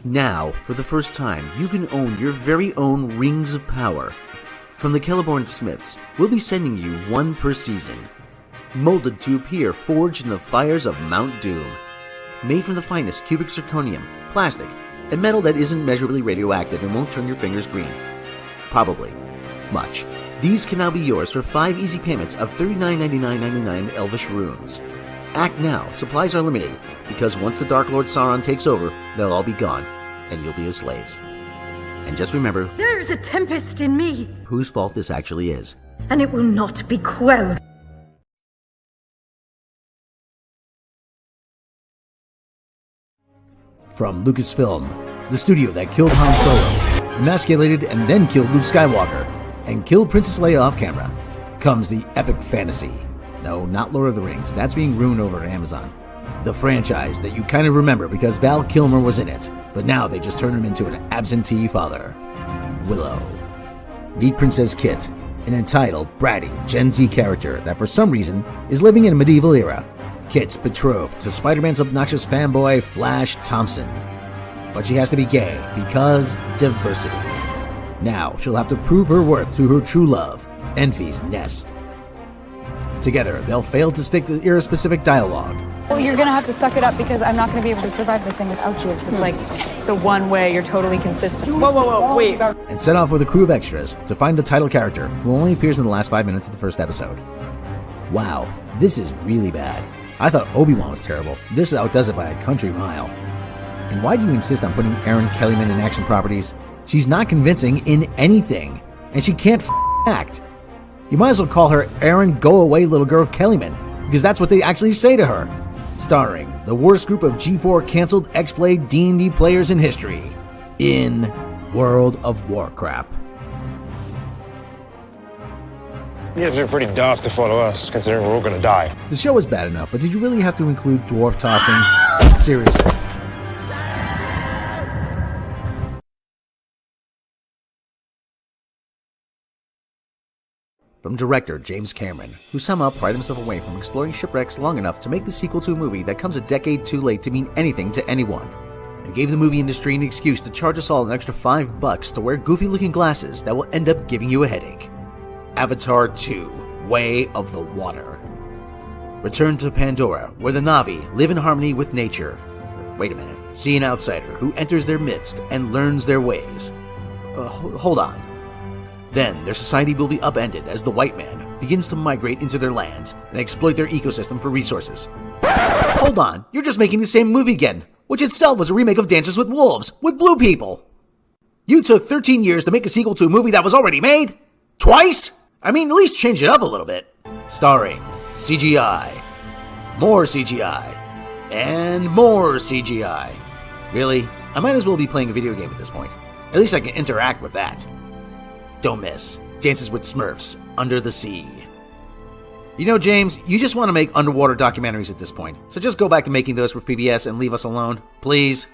Now, for the first time, you can own your very own Rings of Power. From the Celeborn Smiths, we'll be sending you one per season. Molded to appear forged in the fires of Mount Doom. Made from the finest cubic zirconium, plastic, and metal that isn't measurably radioactive and won't turn your fingers green. Probably. Much. These can now be yours for 5 easy payments of $39.99.99 Elvish runes. Act now, supplies are limited, because once the Dark Lord Sauron takes over, they'll all be gone, and you'll be his slaves. And just remember, there's a tempest in me, whose fault this actually is. And it will not be quelled. From Lucasfilm, the studio that killed Han Solo, emasculated and then killed Luke Skywalker, and killed Princess Leia off camera, comes the epic fantasy. No, not Lord of the Rings, that's being ruined over at Amazon. The franchise that you kind of remember because Val Kilmer was in it, but now they just turned him into an absentee father. Willow. Meet Princess Kit, an entitled, bratty Gen Z character that for some reason is living in a medieval era. Kit's betrothed to Spider-Man's obnoxious fanboy Flash Thompson. But she has to be gay because diversity. Now she'll have to prove her worth to her true love, Envy's Nest. Together, they'll fail to stick to era-specific dialogue. Well, you're gonna have to suck it up because I'm not gonna be able to survive this thing without you. It's like the one way you're totally consistent. Whoa, wait. And set off with a crew of extras to find the title character, who only appears in the last 5 minutes of the first episode. Wow, this is really bad. I thought Obi-Wan was terrible. This outdoes it by a country mile. And why do you insist on putting Erin Kellyman in action properties? She's not convincing in anything, and she can't act. You might as well call her Erin Go Away Little Girl Kellyman, because that's what they actually say to her. Starring the worst group of G4 canceled X-Play D&D players in history, in World of Warcraft. You have to be pretty daft to follow us, considering we're all gonna die. The show was bad enough, but did you really have to include dwarf tossing? Seriously. From director James Cameron, who somehow prided himself away from exploring shipwrecks long enough to make the sequel to a movie that comes a decade too late to mean anything to anyone, and gave the movie industry an excuse to charge us all an extra $5 to wear goofy-looking glasses that will end up giving you a headache. Avatar 2: Way of the Water. Return to Pandora, where the Na'vi live in harmony with nature. Wait a minute. See an outsider who enters their midst and learns their ways. Hold on. Then their society will be upended as the white man begins to migrate into their lands and exploit their ecosystem for resources. Hold on, you're just making the same movie again, which itself was a remake of Dances with Wolves, with blue people. You took 13 years to make a sequel to a movie that was already made? Twice? I mean, at least change it up a little bit. Starring CGI, more CGI, and more CGI. Really? I might as well be playing a video game at this point. At least I can interact with that. Don't miss Dances with Smurfs, Under the Sea. You know, James, you just want to make underwater documentaries at this point, so just go back to making those for PBS and leave us alone, please.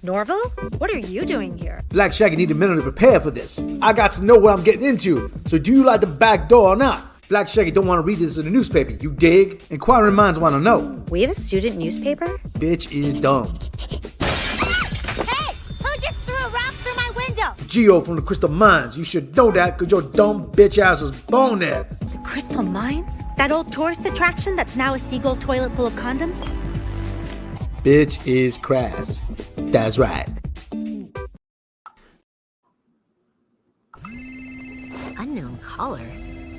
Norval? What are you doing here? Black Shaggy need a minute to prepare for this. I got to know what I'm getting into, so do you like the back door or not? Black Shaggy don't want to read this in the newspaper, you dig? Inquiring minds want to know. We have a student newspaper? Bitch is dumb. Hey! Who just threw a rock through my window? Geo from the Crystal Mines. You should know that because your dumb bitch ass was born there. The Crystal Mines? That old tourist attraction that's now a seagull toilet full of condoms? Bitch is crass. That's right. Unknown caller.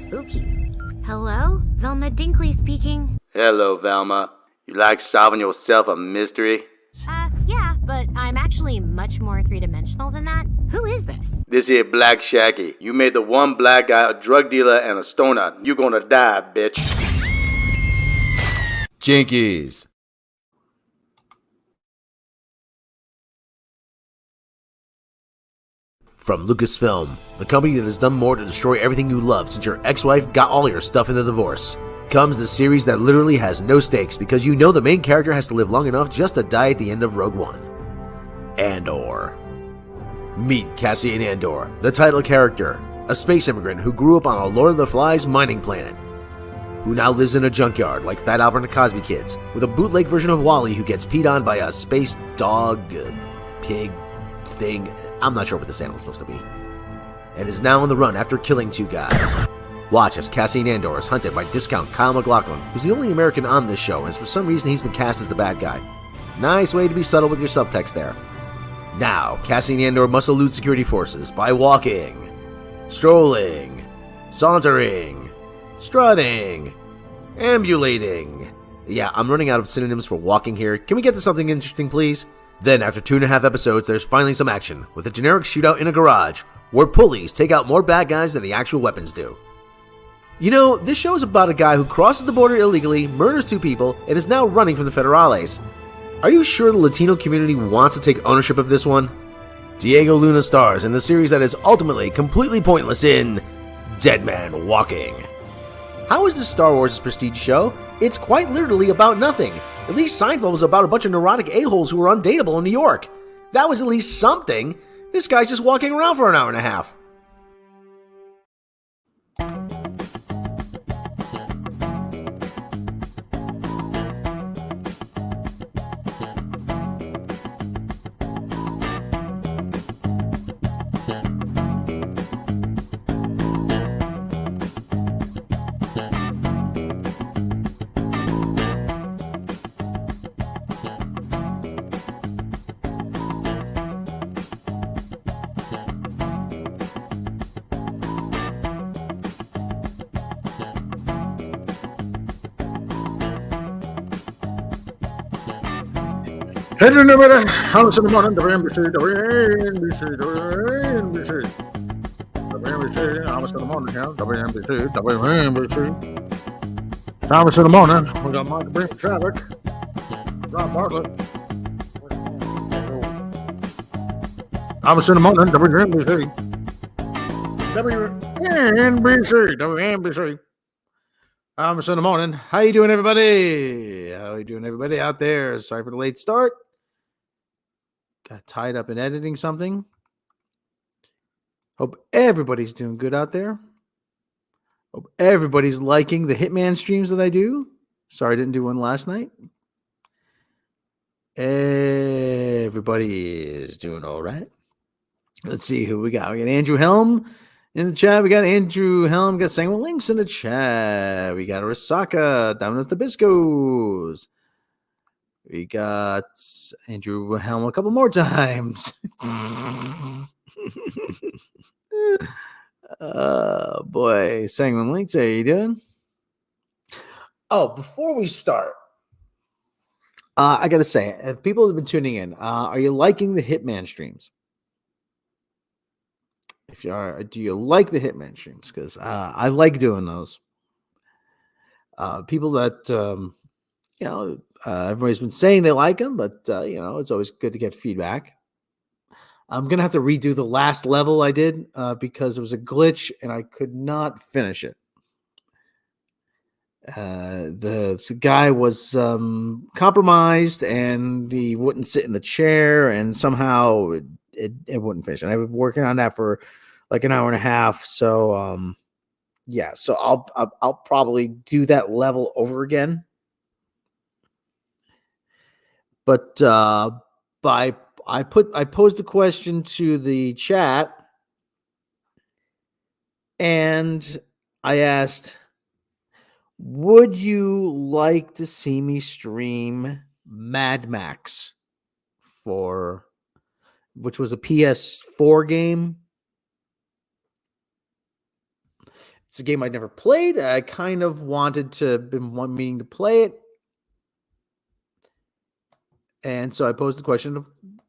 Spooky. Hello? Velma Dinkley speaking. Hello, Velma. You like solving yourself a mystery? Yeah, but I'm actually much more three-dimensional than that. Who is this? This here Black Shaggy. You made the one black guy a drug dealer and a stoner. You gonna die, bitch. Jinkies. From Lucasfilm, the company that has done more to destroy everything you love since your ex-wife got all your stuff in the divorce, comes the series that literally has no stakes because you know the main character has to live long enough just to die at the end of Rogue One. Andor. Meet Cassian Andor, the title character, a space immigrant who grew up on a Lord of the Flies mining planet. who now lives in a junkyard like Fat Albert and the Cosby Kids, with a bootleg version of Wally who gets peed on by a space dog, pig thing. I'm not sure what this animal's supposed to be. And is now on the run after killing 2 guys. Watch as Cassian Andor is hunted by discount Kyle MacLachlan, who's the only American on this show, and for some reason he's been cast as the bad guy. Nice way to be subtle with your subtext there. Now, Cassian Andor must elude security forces by walking, strolling, sauntering, strutting, ambulating. Yeah, I'm running out of synonyms for walking here. Can we get to something interesting, please? Then, after 2.5 episodes, there's finally some action, with a generic shootout in a garage, where pulleys take out more bad guys than the actual weapons do. You know, this show is about a guy who crosses the border illegally, murders 2 people, and is now running from the Federales. Are you sure the Latino community wants to take ownership of this one? Diego Luna stars in the series that is ultimately completely pointless in Dead Man Walking. How is this Star Wars' prestige show? It's quite literally about nothing. At least Seinfeld was about a bunch of neurotic a-holes who were undateable in New York. That was at least something. This guy's just walking around for an hour and a half. Hey, everybody, House in the morning, WNBC, WNBC, WNBC. WNBC, House in the morning, yeah, WNBC, WNBC. Thomas in the morning, we got Mike Brink traffic. Rob Bartlett. Thomas in the morning, WNBC. WNBC, WNBC. Thomas in the morning. How you doing, everybody? How you doing, everybody out there? Sorry for the late start. Got tied up in editing something. Hope everybody's doing good out there. Hope everybody's liking the Hitman streams that I do. Sorry I didn't do one last night. Everybody is doing all right. Let's see who we got. We got Andrew Helm in the chat. We got Andrew Helm. We got Samuel Links in the chat. We got Arasaka, Domino's Nabiscos. We got Andrew Helm a couple more times. Boy, Samuel Links, how you doing? Oh, before we start, I got to say, if people have been tuning in, are you liking the Hitman streams? If you are, do you like the Hitman streams? Because I like doing those. People that, everybody's been saying they like them, but, it's always good to get feedback. I'm going to have to redo the last level I did because there was a glitch and I could not finish it. The guy was compromised and he wouldn't sit in the chair and somehow it wouldn't finish. And I've been working on that for like an hour and a half. So, so I'll probably do that level over again. But I posed the question to the chat and I asked, would you like to see me stream Mad Max which was a PS4 game? It's a game I'd never played. I kind of been meaning to play it. And so I posed the question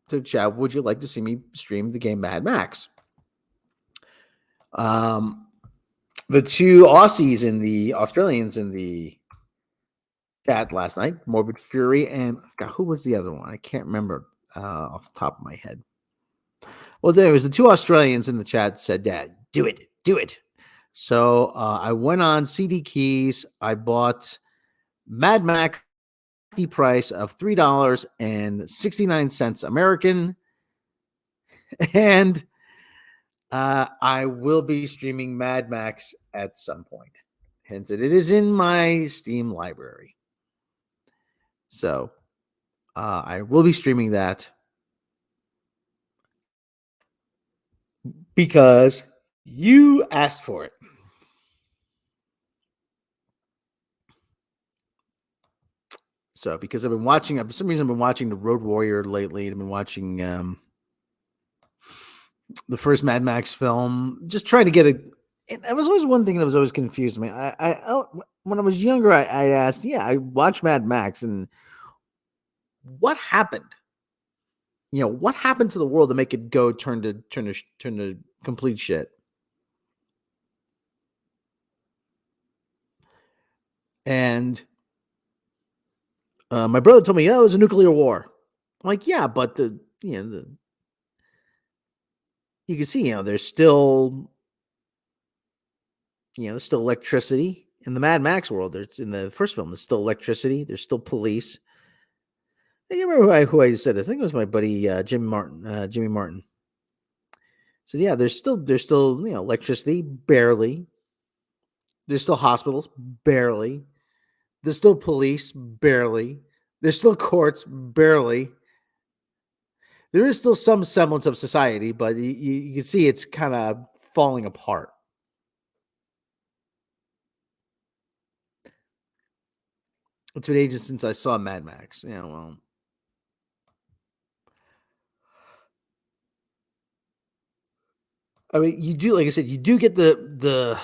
to chat, would you like to see me stream the game Mad Max? The two Australians in the chat last night, Morbid Fury, and God, who was the other one? I can't remember off the top of my head. Well, there was the two Australians in the chat said, "Dad, do it." So I went on CD Keys. I bought Mad Max price of $3.69 American, and I will be streaming Mad Max at some point. hence it is in my Steam library. So I will be streaming that because you asked for it. So because I've been watching, for some reason I've been watching The Road Warrior lately. I've been watching the first Mad Max film, just trying to get a. And that was always one thing that was always confused me. When I was younger, I asked, I watched Mad Max, and what happened? What happened to the world to make it go turn to complete shit? And my brother told me, "Oh, it was a nuclear war." I'm like, "Yeah, but you can see, there's still, there's still electricity in the Mad Max world. There's in the first film, there's still electricity. There's still police." I can't remember who I said this. I think it was my buddy Jimmy Martin. Jimmy Martin. So yeah, there's still electricity, barely. There's still hospitals, barely. There's still police, barely. There's still courts, barely. There is still some semblance of society, but you can see it's kind of falling apart. It's been ages since I saw Mad Max. Yeah, well. I mean, you do, like I said, you do get the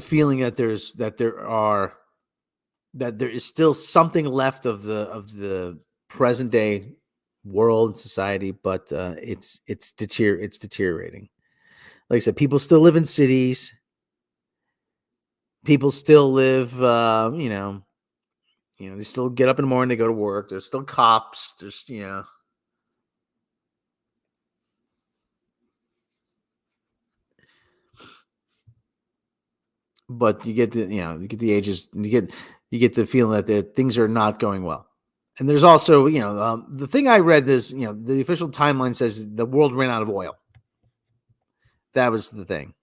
feeling that there is still something left of the present day world and society, but it's deteriorating. Like I said, people still live in cities. People still live, they still get up in the morning, they go to work. There's still cops. There's, but you get the ages, you get the feeling that things are not going well. And there's also, the thing I read is, the official timeline says the world ran out of oil. That was the thing.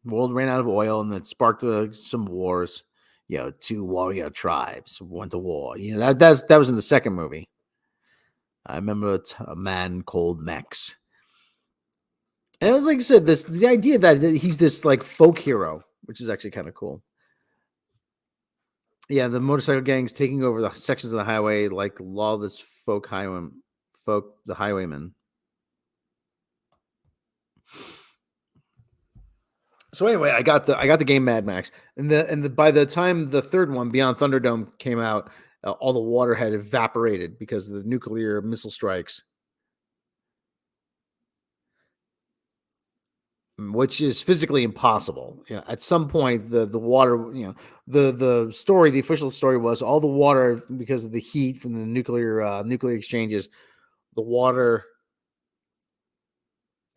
The world ran out of oil, and it sparked some wars. Two warrior tribes went to war. That was in the second movie. I remember a man called Max. And it was, like I said, the idea that he's this like folk hero, which is actually kind of cool. Yeah, the motorcycle gangs taking over the sections of the highway like lawless the highwaymen. So anyway, I got the game Mad Max, and by the time the third one, Beyond Thunderdome, came out, all the water had evaporated because of the nuclear missile strikes, which is physically impossible. At some point, the water, the story, the official story was all the water, because of the heat from the nuclear exchanges, the water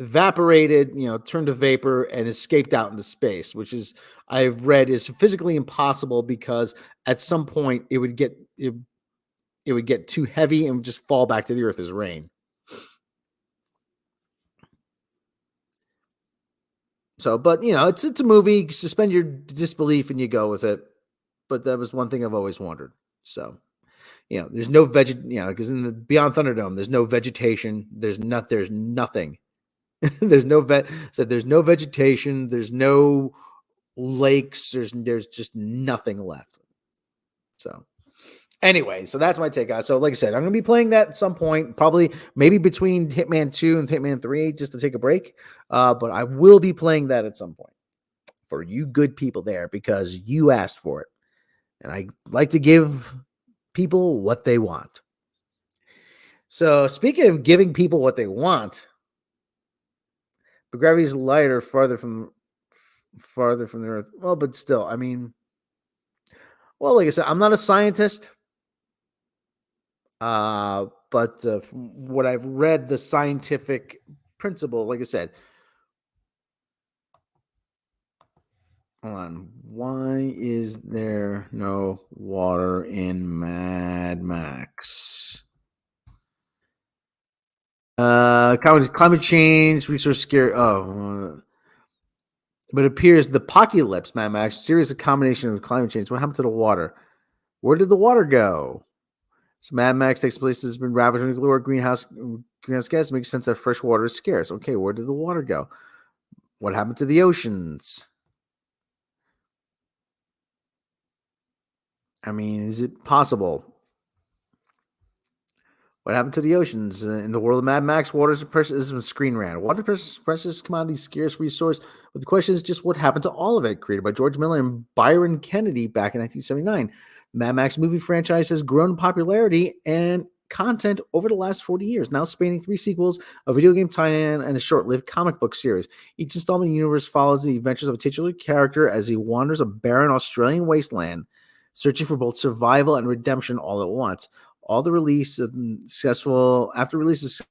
evaporated, turned to vapor and escaped out into space, which is, I've read, is physically impossible because at some point it would get too heavy and would just fall back to the earth as rain. So, but it's a movie. Suspend your disbelief and you go with it. But that was one thing I've always wondered. So, there's no because in the Beyond Thunderdome, there's no vegetation. There's nothing. There's no there's no vegetation. There's no lakes. There's just nothing left. So anyway, so that's my take on it. So like I said, I'm going to be playing that at some point, probably maybe between Hitman 2 and Hitman 3, just to take a break. But I will be playing that at some point for you good people there because you asked for it. And I like to give people what they want. So speaking of giving people what they want, but gravity's lighter farther from the Earth. Well, but still, I mean, well, like I said, I'm not a scientist. But from what I've read, the scientific principle, like I said, hold on. Why is there no water in Mad Max? Climate change, resource scare. But it appears the Apocalypse, Mad Max, series a combination of climate change. What happened to the water? Where did the water go? So Mad Max takes place has been ravaged by nuclear greenhouse gas. It makes sense that fresh water is scarce. Okay, where did the water go? What happened to the oceans? I mean, is it possible? What happened to the oceans? In the world of Mad Max, water is precious. This is a screen rant. Water is precious commodity, scarce resource. But the question is just what happened to all of it? Created by George Miller and Byron Kennedy back in 1979. The Mad Max movie franchise has grown in popularity and content over the last 40 years, now spanning 3 sequels, a video game tie-in, and a short-lived comic book series. Each installment in the universe follows the adventures of a titular character as he wanders a barren Australian wasteland, searching for both survival and redemption all at once. All the release of successful after release of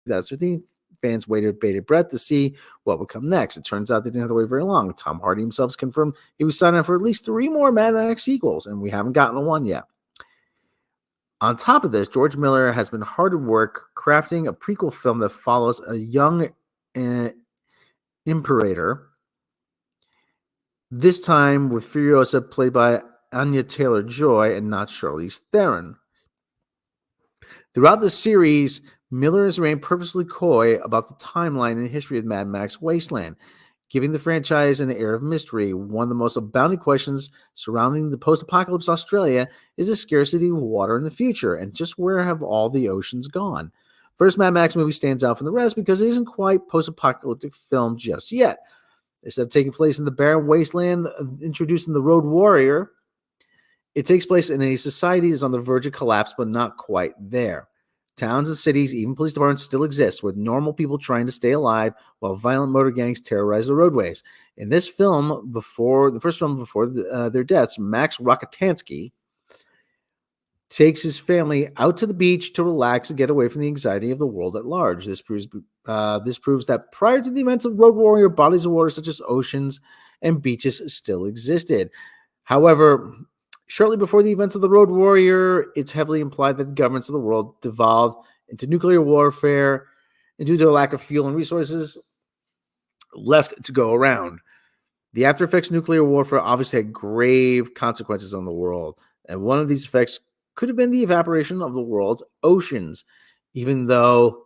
2015, fans waited bated breath to see what would come next. It turns out they didn't have to wait very long. Tom Hardy himself has confirmed he was signing up for at least 3 more Mad Max sequels, and we haven't gotten one yet. On top of this, George Miller has been hard at work crafting a prequel film that follows a young imperator, this time with Furiosa played by Anya Taylor-Joy and not Charlize Theron. Throughout the series, Miller has remained purposely coy about the timeline and history of Mad Max Wasteland, giving the franchise an air of mystery. One of the most abounding questions surrounding the post-apocalypse Australia is the scarcity of water in the future, and just where have all the oceans gone? First Mad Max movie stands out from the rest because it isn't quite post-apocalyptic film just yet. Instead of taking place in the barren wasteland, introducing the Road Warrior, it takes place in a society that is on the verge of collapse, but not quite there. Towns and cities, even police departments, still exist, with normal people trying to stay alive while violent motor gangs terrorize the roadways. In this film, before their deaths, Max Rockatansky takes his family out to the beach to relax and get away from the anxiety of the world at large. This proves that prior to the events of Road Warrior, bodies of water such as oceans and beaches still existed. However, shortly before the events of the Road Warrior, it's heavily implied that the governments of the world devolved into nuclear warfare, and due to a lack of fuel and resources left to go around. The after effects of nuclear warfare obviously had grave consequences on the world, and one of these effects could have been the evaporation of the world's oceans, even though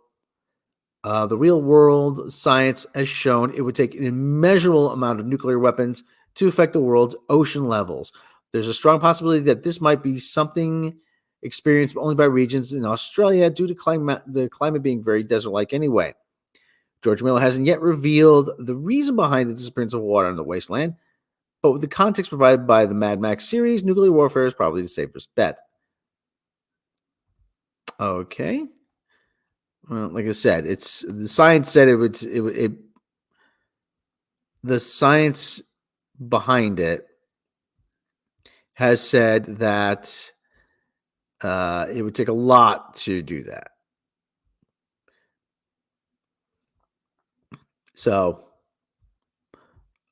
the real world science has shown it would take an immeasurable amount of nuclear weapons to affect the world's ocean levels. There's a strong possibility that this might be something experienced only by regions in Australia due to the climate being very desert-like anyway. George Miller hasn't yet revealed the reason behind the disappearance of water in the wasteland, but with the context provided by the Mad Max series, nuclear warfare is probably the safest bet. Okay. Well, like I said, it's the science said the science behind it has said that it would take a lot to do that. So,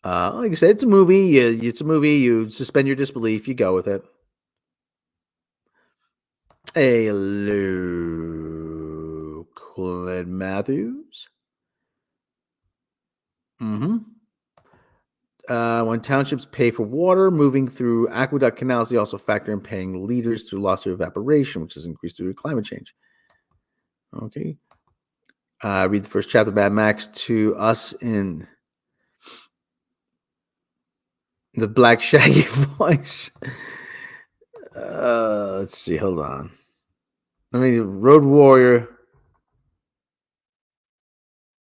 like I said, it's a movie. It's a movie. You suspend your disbelief. You go with it. Hello, Clint Matthews. When townships pay for water moving through aqueduct canals, they also factor in paying liters through loss of evaporation, which has increased due to climate change. Okay. Read the first chapter of Mad Max to us in the Black Shaggy voice. Let's see. Hold on. Road Warrior.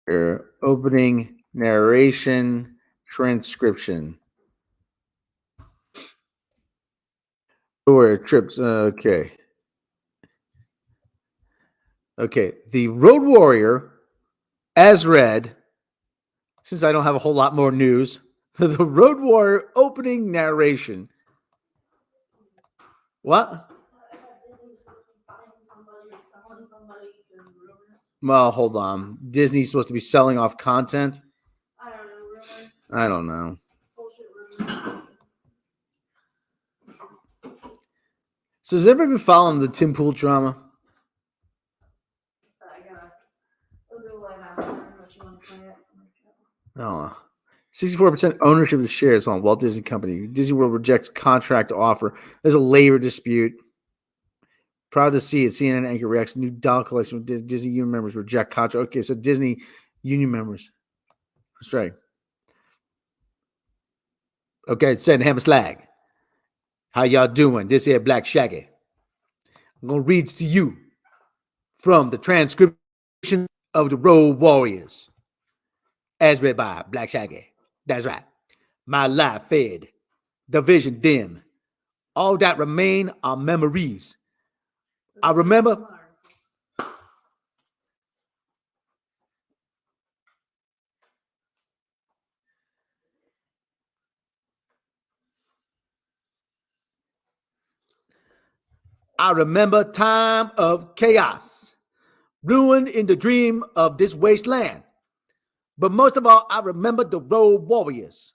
Your opening narration transcription. Warrior trips. Okay. The Road Warrior, as read, since I don't have a whole lot more news, the Road Warrior opening narration. What? Well, hold on. Disney's supposed to be selling off content? I don't know. So has everybody been following the Tim Pool drama? No. 64% ownership of shares on Walt Disney Company. Disney World rejects contract offer. There's a labor dispute. Proud to see it. CNN anchor reacts new doll collection with Disney union members reject contract. Okay, so Disney union members. That's right. Okay, send him a slag. How y'all doing? This here Black Shaggy. I'm going to read to you from the transcription of the Road Warriors as read by Black Shaggy. That's right. My life fed, the vision dim. All that remain are memories. I remember time of chaos, ruined in the dream of this wasteland. But most of all, I remember the Road Warriors.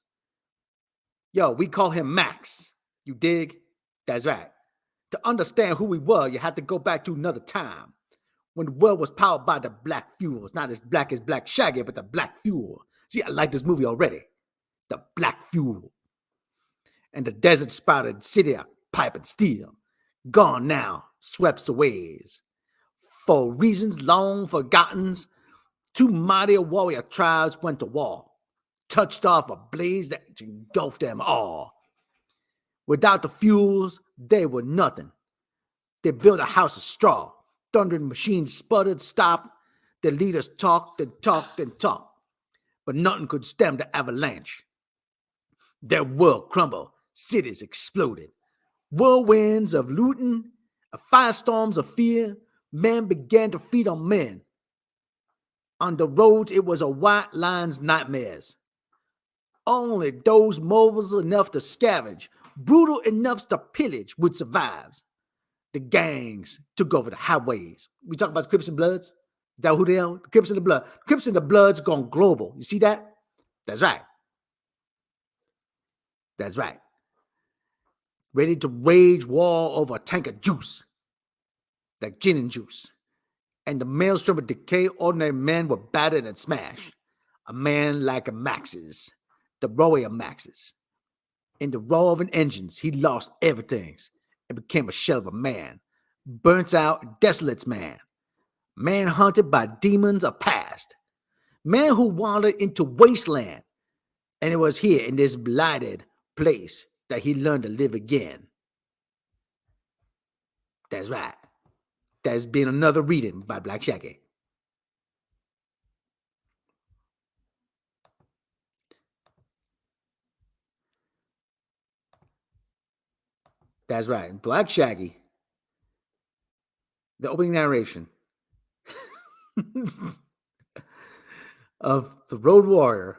Yo, we call him Max. You dig? That's right. To understand who we were, you had to go back to another time when the world was powered by the black fuel. It's not as Black Shaggy, but the black fuel. See, I like this movie already. The black fuel. And the desert sprouted city of pipe and steel. Gone now, swept away. For reasons long forgotten, two mighty warrior tribes went to war, touched off a blaze that engulfed them all. Without the fuels, they were nothing. They built a house of straw. Thundering machines sputtered, stopped. The leaders talked and talked and talked. But nothing could stem the avalanche. Their world crumbled. Cities exploded. Whirlwinds of looting, firestorms of fear. Men began to feed on men. On the roads, it was a white line's nightmares. Only those mobiles enough to scavenge, brutal enough to pillage, would survive. The gangs took over the highways. We talk about the Crips and Bloods. Is that who they are? The Crips and the Blood. The Crips and the Bloods gone global. You see that? That's right. That's right. Ready to wage war over a tank of juice, like gin and juice. And the maelstrom of decay, ordinary men were battered and smashed. A man like a Max's, the warrior Max's. In the roar of an engines, he lost everything and became a shell of a man. Burnt out, desolate man. Man haunted by demons of past. Man who wandered into wasteland. And it was here in this blighted place that he learned to live again. That's right. That's been another reading by Black Shaggy. That's right. Black Shaggy. The opening narration of The Road Warrior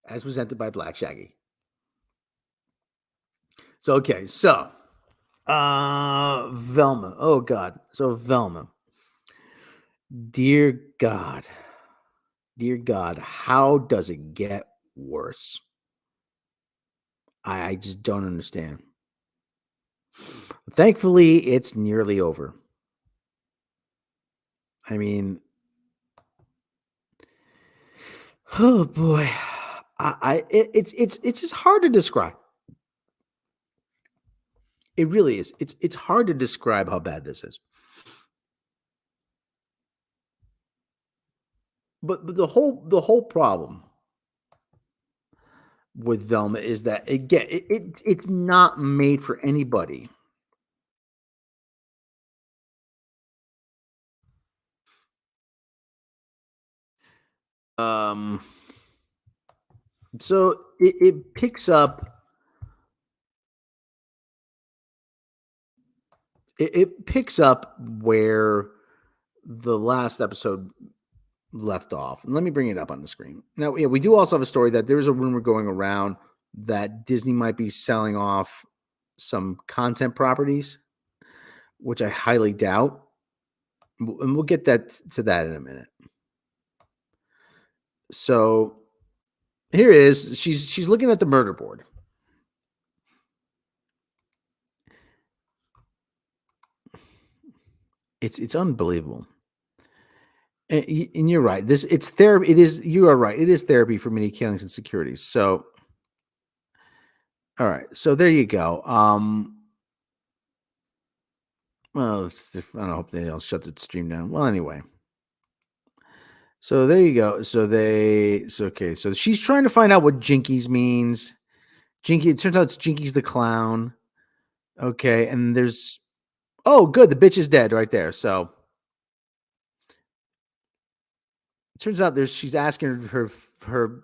as presented by Black Shaggy. So, okay. So, Velma. Oh, God. So, Velma. Dear God. Dear God, how does it get worse? I just don't understand. Thankfully, it's nearly over. I mean, oh boy, it's just hard to describe. It really is. It's hard to describe how bad this is. But the whole problem with Velma is that again, it's not made for anybody. So it picks up. It picks up where the last episode left off. And let me bring it up on the screen. Now, yeah, we do also have a story that there's a rumor going around that Disney might be selling off some content properties, which I highly doubt. And we'll get to that in a minute. So here it is. She's looking at the murder board. It's unbelievable. And you're right. It's therapy. It is. You are right. It is therapy for many killings and securities. So, all right. So there you go. Well, I don't hope they all shut the stream down. Well, anyway. So there you go. Okay. So she's trying to find out what Jinkies means. Jinky. It turns out it's Jinkies the clown. Okay, and there's. Oh, good. The bitch is dead right there. So it turns out she's asking her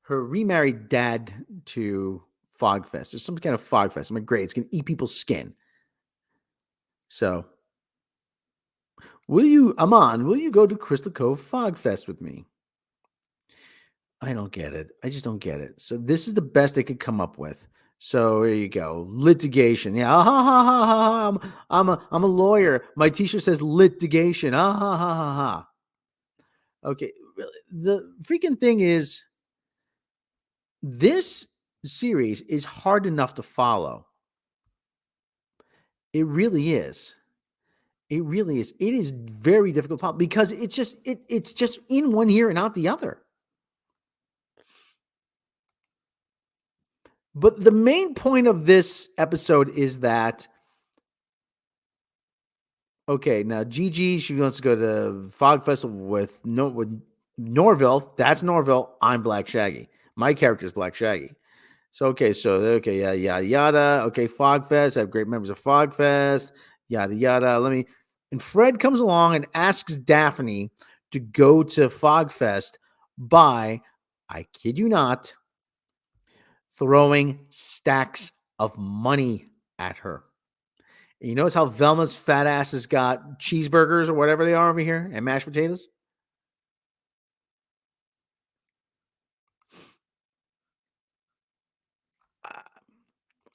remarried dad to Fogfest. There's some kind of Fogfest. I'm like, great. It's gonna eat people's skin. So, will you go to Crystal Cove Fogfest with me? I don't get it. I just don't get it. So this is the best they could come up with. So there you go. Litigation. Yeah. Ah, ha, ha, ha, ha, ha. I'm a lawyer. My t-shirt says litigation. Ah, ha, ha, ha, ha. Okay. The freaking thing is, this series is hard enough to follow. It really is. It really is. It is very difficult to follow because it's just in one ear and out the other. But the main point of this episode is that, okay, now Gigi, she wants to go to Fog Festival with Norville. That's Norville. I'm Black Shaggy. My character is Black Shaggy. So yeah, yada yada. Okay, Fog Fest. I have great members of Fog Fest. Yada yada. And Fred comes along and asks Daphne to go to Fog Fest by, I kid you not, throwing stacks of money at her. And you notice how Velma's fat ass has got cheeseburgers or whatever they are over here and mashed potatoes?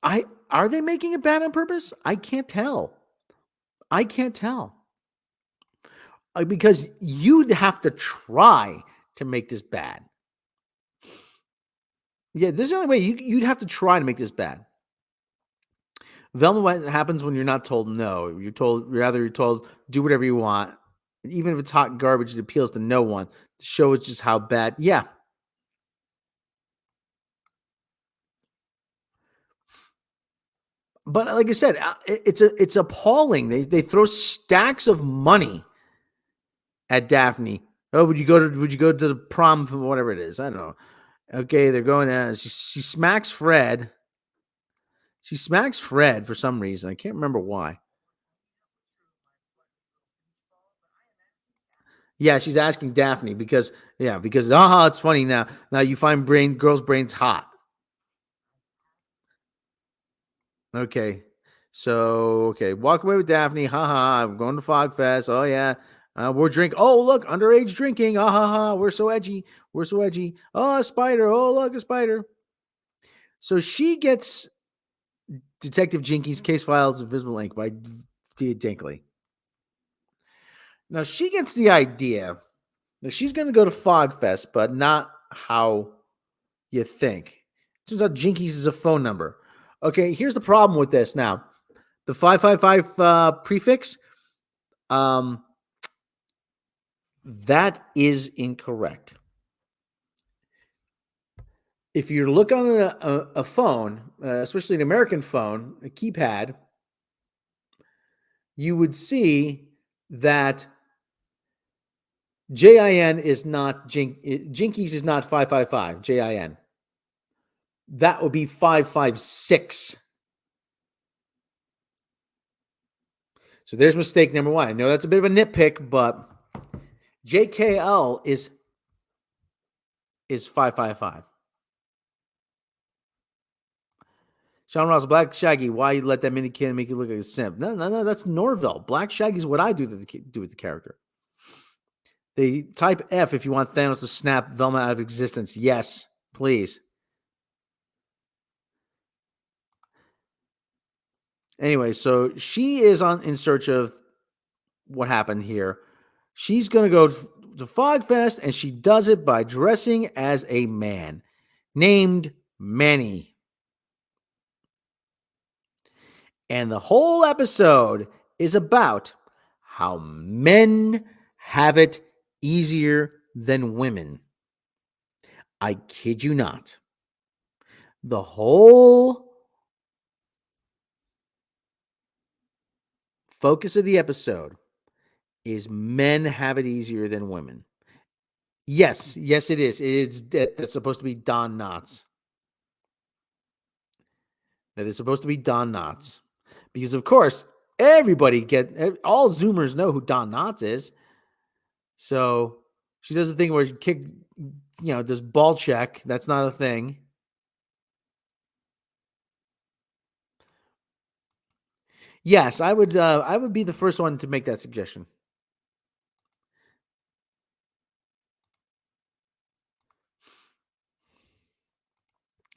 Are they making it bad on purpose? I can't tell. Because you'd have to try to make this bad. Yeah, this is the only way you'd have to try to make this bad. Velma, what happens when you're not told no? You're told do whatever you want. Even if it's hot garbage, it appeals to no one. The show is just how bad. Yeah. But like I said, it's appalling. They throw stacks of money at Daphne. Oh, would you go to the prom for whatever it is? I don't know. Okay, they're going to. She smacks Fred. She smacks Fred for some reason. I can't remember why. Yeah, she's asking Daphne because it's funny now. Now you find girls' brains hot. Okay. So, walk away with Daphne. Ha. I'm going to Fog Fest. Oh, yeah. We're drinking. Oh, look, underage drinking. Ah, ha, ha. We're so edgy. Oh, a spider. Oh, look, a spider. So she gets Detective Jinky's Case Files Invisible Ink by D. Dinkley. Now, she gets the idea that she's going to go to Fog Fest, but not how you think. Turns out Jinkies is a phone number. Okay, here's the problem with this now. The 555 prefix, that is incorrect. If you look on a phone, especially an American phone, a keypad, you would see that JIN is not Jinkies is not 555, JIN. That would be 556. So there's mistake number one. I know that's a bit of a nitpick, but JKL is 555. Sean Ross, Black Shaggy, why you let that mini kid make you look like a simp? No, that's Norville. Black Shaggy is what I do with the character. They type F if you want Thanos to snap Velma out of existence. Yes, please. Anyway, so she is in search of what happened here. She's going to go to Fog Fest, and she does it by dressing as a man named Manny. And the whole episode is about how men have it easier than women. I kid you not. The whole focus of the episode is men have it easier than women. Yes, it is. It's supposed to be Don Knotts. That is supposed to be Don Knotts. Because, of course, all Zoomers know who Don Knotts is. So she does the thing where she does ball check. That's not a thing. Yes, I would be the first one to make that suggestion.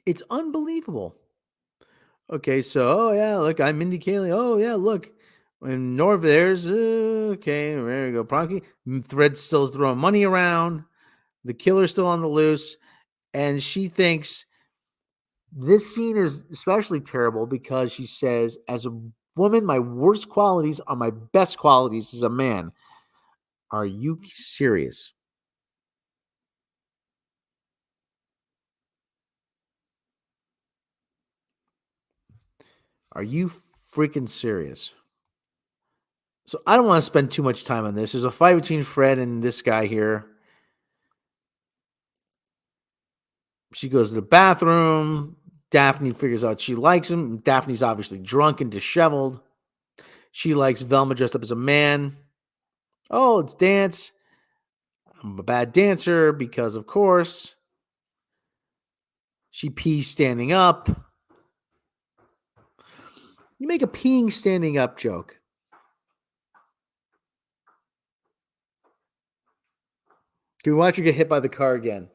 It's unbelievable. Okay, so look, I'm Mindy Kaling. Oh yeah, look, and Norv there's okay. There we go. Pronky Thread's still throwing money around. The killer's still on the loose, and she thinks this scene is especially terrible because she says, "As a woman, my worst qualities are my best qualities as a man." Are you serious? Are you freaking serious? So I don't want to spend too much time on this. There's a fight between Fred and this guy here. She goes to the bathroom. Daphne figures out she likes him. Daphne's obviously drunk and disheveled. She likes Velma dressed up as a man. Oh, let's dance. I'm a bad dancer because, of course, she pees standing up. You make a peeing standing up joke. Can we watch her get hit by the car again?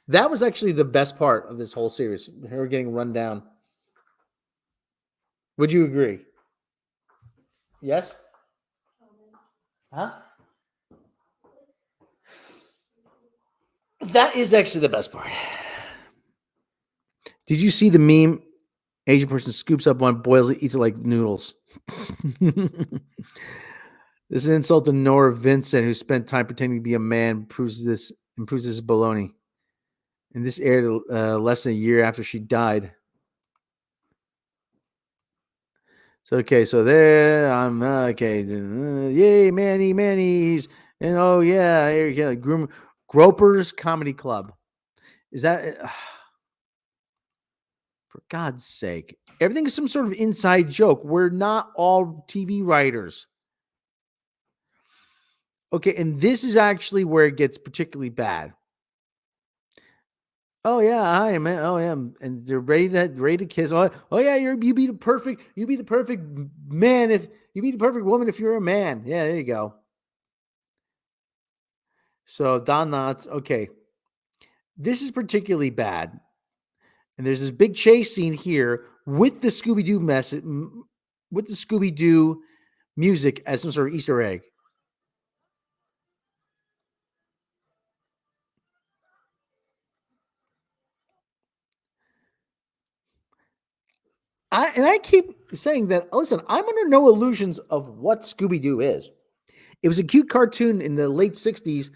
That was actually the best part of this whole series. Her getting run down. Would you agree? Yes? Huh? That is actually the best part. Did you see the meme? Asian person scoops up one, boils it, eats it like noodles. This is an insult to Nora Vincent, who spent time pretending to be a man, proves this baloney. And this aired less than a year after she died. So there I'm okay. Yay, Manny's, and oh yeah, here you go. Groper's Comedy Club. Is that? For God's sake, everything is some sort of inside joke. We're not all TV writers. Okay, and this is actually where it gets particularly bad. Oh yeah, hi man. Oh yeah, and they're ready to kiss. Oh yeah, you be the perfect man if you be the perfect woman if you're a man. Yeah, there you go. So Don Knotts. Okay, this is particularly bad. And there's this big chase scene here with the Scooby-Doo with the Scooby-Doo music as some sort of Easter egg. I keep saying that, listen, I'm under no illusions of what Scooby-Doo is. It was a cute cartoon in the late 60s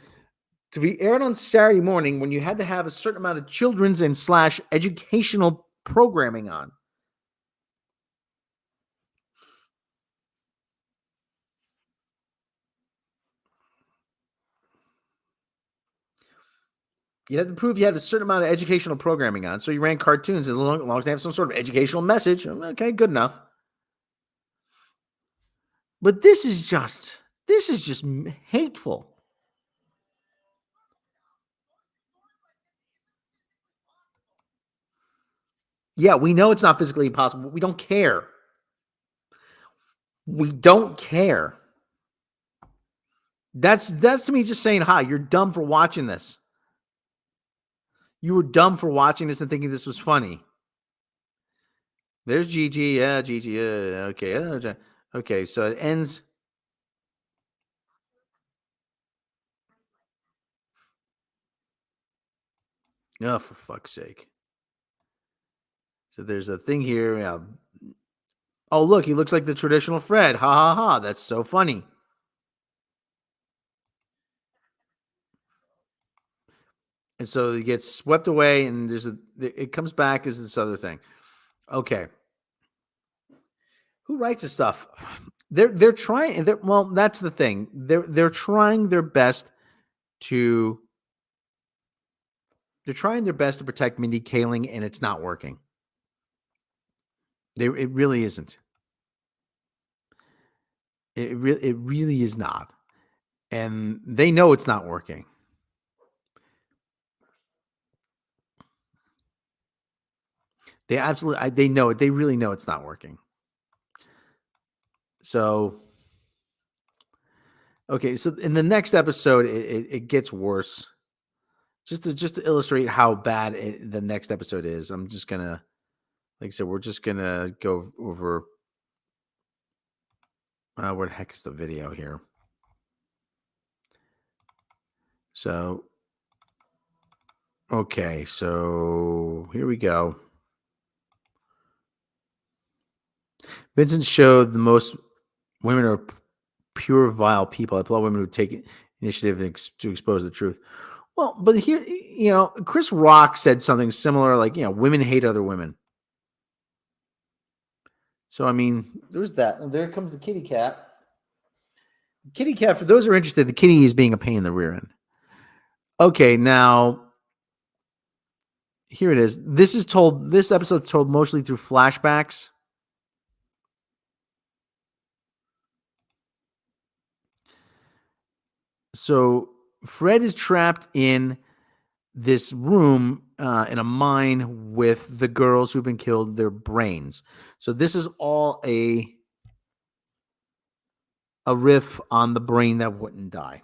to be aired on Saturday morning when you had to have a certain amount of children's and / educational programming on. You had to prove you had a certain amount of educational programming on. So you ran cartoons as long as they have some sort of educational message. Okay, good enough. But this is just hateful. Yeah, we know it's not physically impossible, but we don't care. We don't care. That's to me just saying, hi, you're dumb for watching this. You were dumb for watching this and thinking this was funny. There's Gigi. Yeah, Gigi. Okay. Okay, so it ends. Oh, for fuck's sake. So there's a thing here. Oh, look, he looks like the traditional Fred. Ha ha ha. That's so funny. And so it gets swept away, and it comes back as this other thing. Okay. Who writes this stuff? They're trying. Well, that's the thing. They're trying their best to. They're trying their best to protect Mindy Kaling, and it's not working. It really isn't. It really is not, and they know it's not working. They absolutely. They know it. They really know it's not working. So, okay. So in the next episode, it gets worse. Just to illustrate how bad the next episode is, I'm just gonna, like I said, we're just gonna go over. Where the heck is the video here? So, okay, so here we go. Vincent showed the most women are pure, vile people. I applaud women who take initiative to expose the truth. Well, but here, Chris Rock said something similar, like, women hate other women. So, I mean, there's that. And there comes the kitty cat. Kitty cat, for those who are interested, the kitty is being a pain in the rear end. Okay, now, here it is. This episode is told mostly through flashbacks. So Fred is trapped in this room in a mine with the girls who've been killed, their brains. So this is all a riff on the brain that wouldn't die.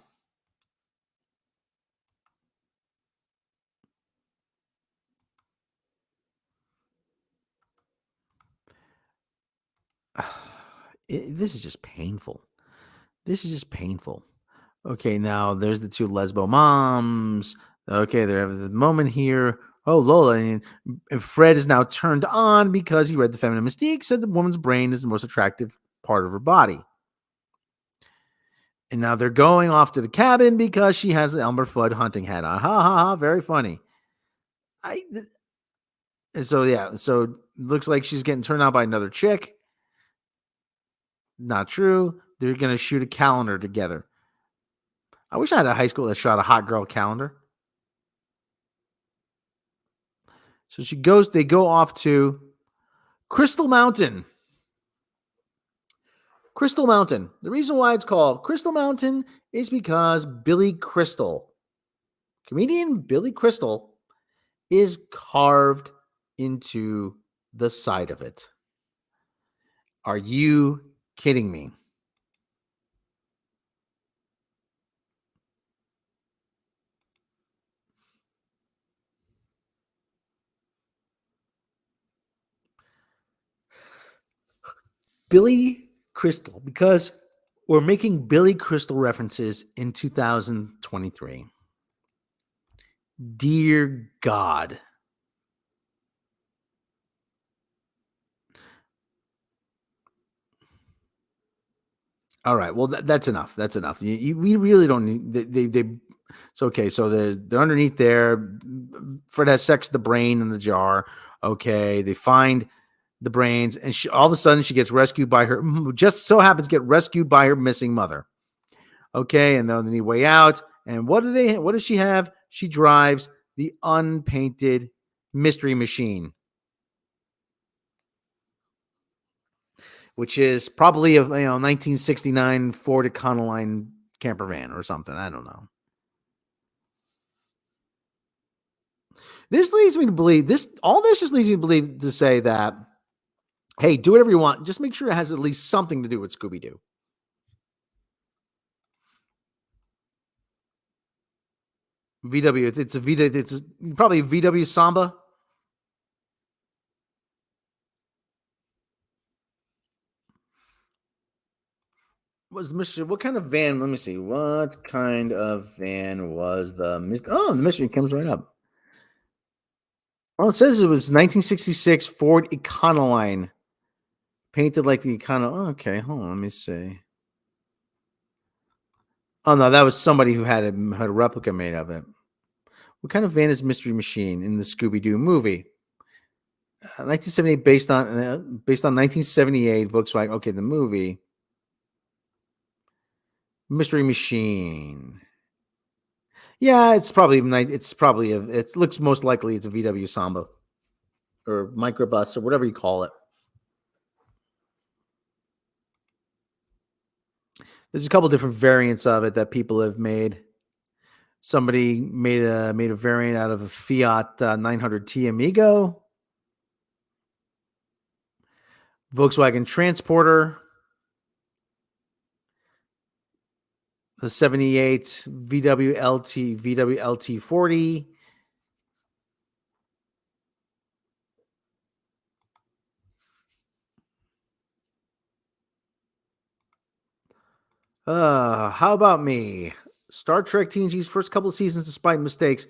This is just painful. Okay, now there's the two lesbo moms. Okay, they have the moment here. Oh, Lola. And Fred is now turned on because he read The Feminine Mystique, said the woman's brain is the most attractive part of her body. And now they're going off to the cabin because she has an Elmer Fudd hunting hat on. Ha ha ha, very funny. So it looks like she's getting turned on by another chick. Not true. They're going to shoot a calendar together. I wish I had a high school that shot a hot girl calendar. So they go off to Crystal Mountain. Crystal Mountain. The reason why it's called Crystal Mountain is because Billy Crystal, comedian Billy Crystal, is carved into the side of it. Are you kidding me? Billy Crystal, because we're making Billy Crystal references in 2023. Dear God. All right. Well, that's enough. That's enough. We really don't need. It's okay. So they're underneath there. Fred has sex the brain in the jar. Okay. They find the brains, and all of a sudden she gets rescued by her. Just so happens to get rescued by her missing mother. Okay, and then the way out. And what does she have? She drives the unpainted Mystery Machine, which is probably a 1969 Ford Econoline camper van or something. I don't know. This leads me to believe this. All this just leads me to believe to say that, hey, do whatever you want. Just make sure it has at least something to do with Scooby-Doo. VW. It's probably VW Samba. What kind of van? Let me see. What kind of van was the the mystery comes right up. Well, it says it was 1966 Ford Econoline, painted like the Econo. Okay, hold on, let me see. Oh no, that was somebody who had a replica made of it. What kind of van is Mystery Machine in the Scooby-Doo movie? 1978, based on 1978 Volkswagen. Okay, the movie Mystery Machine. Yeah, it looks most likely it's a VW Samba or microbus or whatever you call it. There's a couple different variants of it that people have made. Somebody made a variant out of a Fiat 900T Amigo, Volkswagen Transporter, the 78 VW LT 40. How about me? Star Trek TNG's first couple of seasons, despite mistakes,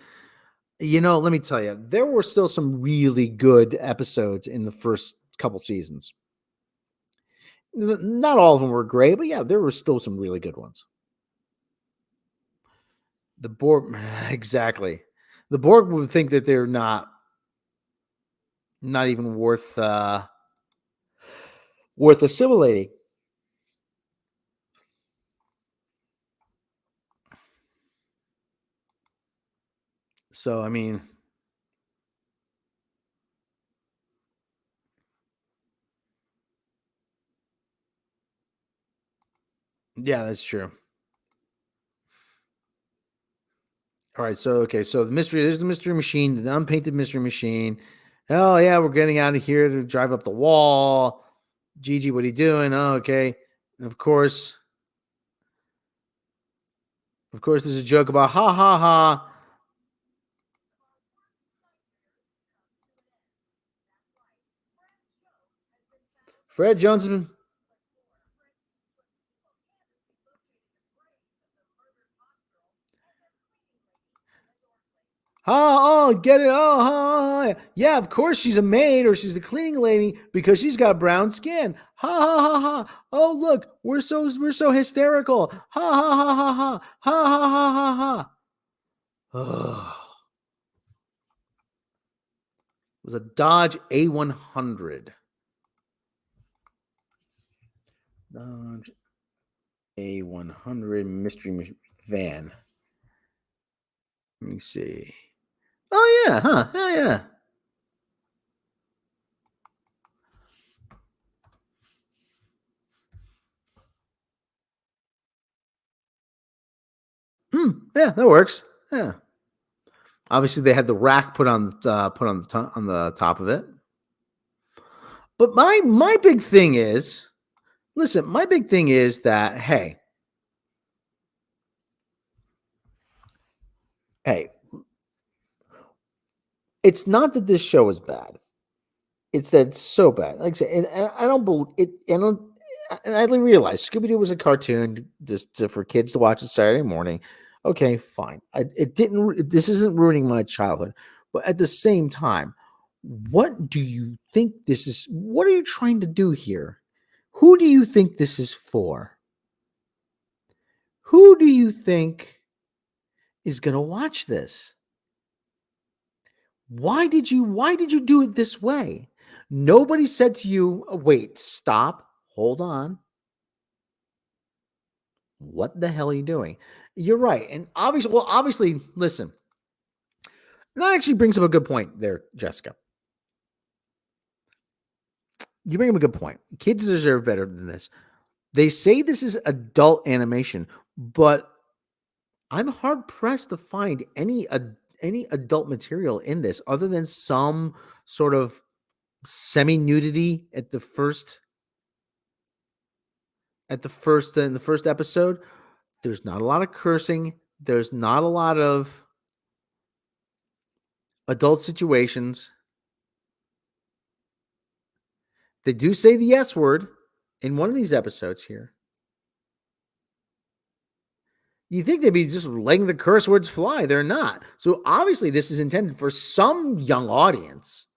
let me tell you, there were still some really good episodes in the first couple seasons. Not all of them were great, but yeah, there were still some really good ones. The Borg, exactly. The Borg would think that they're not even worth assimilating. So, I mean, yeah, that's true. All right, so there's the mystery machine, the unpainted mystery machine. Oh yeah, we're getting out of here to drive up the wall. Gigi, what are you doing? Oh, okay. Of course, there's a joke about ha ha ha. Fred Jones has been. Oh, get it? Oh, yeah. Of course, she's a maid or she's a cleaning lady because she's got brown skin. Ha ha ha ha! Oh, look, we're so hysterical. Ha ha ha ha ha! Ha ha ha ha ha! It was a Dodge A100. Dodge A100 mystery van. Let me see. Oh yeah, huh? Oh yeah. Yeah, that works. Yeah. Obviously, they had the rack put on the top of it. But my big thing is, listen. My big thing is that hey, it's not that this show is bad. It's that it's so bad. Like I said, and I don't believe it. And I realize Scooby Doo was a cartoon just for kids to watch on Saturday morning. Okay, fine. This isn't ruining my childhood, but at the same time, what do you think this is? What are you trying to do here? Who do you think this is for? Who do you think is going to watch this? Why did you do it this way? Nobody said to you, wait, stop, hold on. What the hell are you doing? You're right. And obviously, listen, that actually brings up a good point there, Jessica. You bring up a good point. Kids deserve better than this. They say this is adult animation, but I'm hard pressed to find any adult material in this other than some sort of semi nudity in the first episode. There's not a lot of cursing. There's not a lot of adult situations. They do say the S word in one of these episodes here. You think they'd be just letting the curse words fly. They're not. So obviously this is intended for some young audience.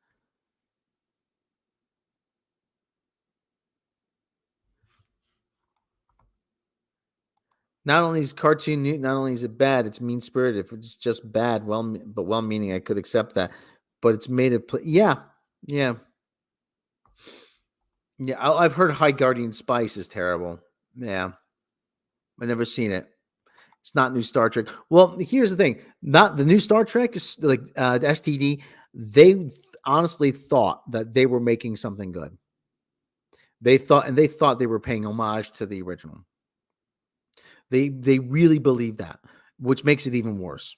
Not only is not only is it bad, it's mean spirited. If it's just bad, but well meaning, I could accept that. But it's made it. Yeah, yeah, yeah. I've heard High Guardian Spice is terrible. Yeah, I've never seen it. It's not new Star Trek. Well, here's the thing: not the new Star Trek is like the STD. They honestly thought that they were making something good. They thought they were paying homage to the original. They really believe that, which makes it even worse.